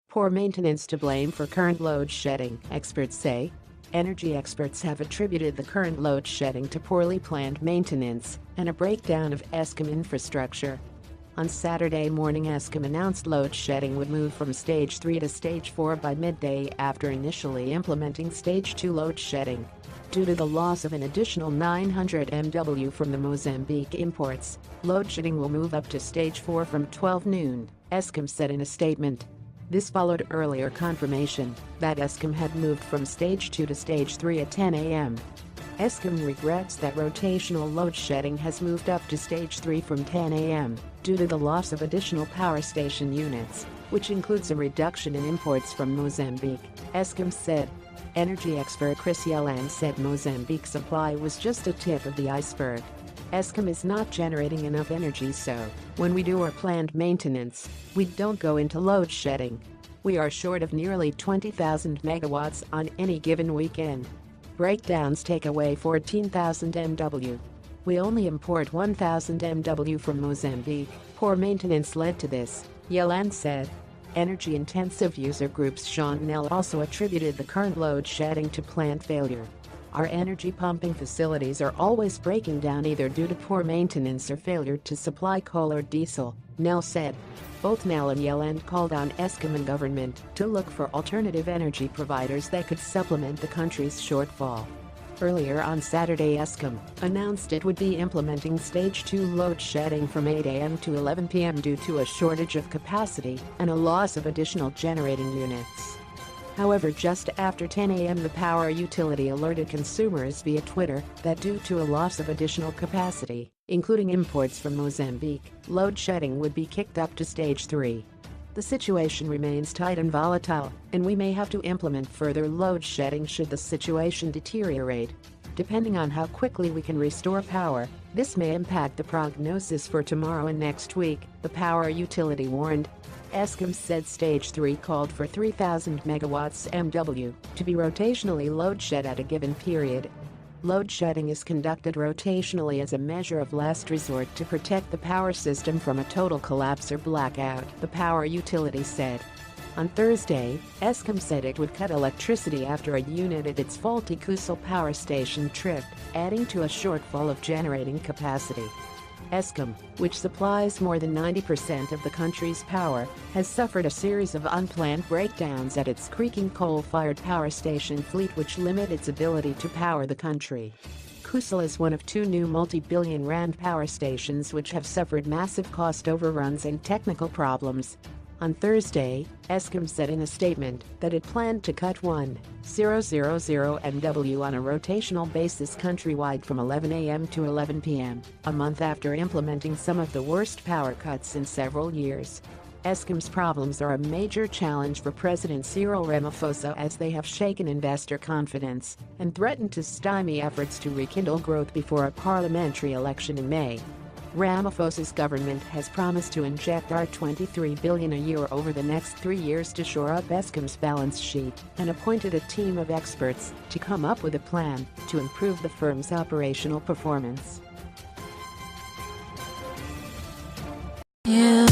Poor maintenance to blame for current load shedding, experts say. Energy experts have attributed the current load shedding to poorly planned maintenance and a breakdown of Eskom infrastructure. On Saturday morning, Eskom announced load shedding would move from Stage 3 to Stage 4 by midday after initially implementing Stage 2 load shedding. Due to the loss of an additional 900 MW from the Mozambique imports, load shedding will move up to Stage 4 from 12 noon, Eskom said in a statement. This followed earlier confirmation that Eskom had moved from Stage 2 to Stage 3 at 10 a.m. Eskom regrets that rotational load shedding has moved up to Stage 3 from 10 a.m. due to the loss of additional power station units, which includes a reduction in imports from Mozambique, Eskom said. Energy expert Chris Yelland said Mozambique's supply was just a tip of the iceberg. Eskom is not generating enough energy, so when we do our planned maintenance, we don't go into load shedding. We are short of nearly 20,000 megawatts on any given weekend. Breakdowns take away 14,000 MW. We only import 1,000 MW from Mozambique. Poor maintenance led to this, Yelland said. Energy-intensive user groups Shona also attributed the current load shedding to plant failure. Our energy pumping facilities are always breaking down either due to poor maintenance or failure to supply coal or diesel, Nell said. Both Nell and Yelland called on Eskom and government to look for alternative energy providers that could supplement the country's shortfall. Earlier on Saturday, Eskom announced it would be implementing Stage 2 load shedding from 8 a.m. to 11 p.m. due to a shortage of capacity and a loss of additional generating units. However, just after 10 a.m. the power utility alerted consumers via Twitter that due to a loss of additional capacity, including imports from Mozambique, load shedding would be kicked up to Stage 3. The situation remains tight and volatile, and we may have to implement further load shedding should the situation deteriorate. Depending on how quickly we can restore power, this may impact the prognosis for tomorrow and next week, the power utility warned. Eskom said Stage 3 called for 3,000 megawatts MW to be rotationally load shed at a given period. Load shedding is conducted rotationally as a measure of last resort to protect the power system from a total collapse or blackout, the power utility said. On Thursday, Eskom said it would cut electricity after a unit at its faulty Kusel power station tripped, adding to a shortfall of generating capacity. Eskom, which supplies more than 90% of the country's power, has suffered a series of unplanned breakdowns at its creaking coal-fired power station fleet which limit its ability to power the country. Kusel is one of two new multi-billion rand power stations which have suffered massive cost overruns and technical problems. On Thursday, Eskom said in a statement that it planned to cut 1,000 MW on a rotational basis countrywide from 11 a.m. to 11 p.m., a month after implementing some of the worst power cuts in several years. Eskom's problems are a major challenge for President Cyril Ramaphosa as they have shaken investor confidence and threatened to stymie efforts to rekindle growth before a parliamentary election in May. Ramaphosa's government has promised to inject R23 billion a year over the next 3 years to shore up Eskom's balance sheet and appointed a team of experts to come up with a plan to improve the firm's operational performance. Yeah.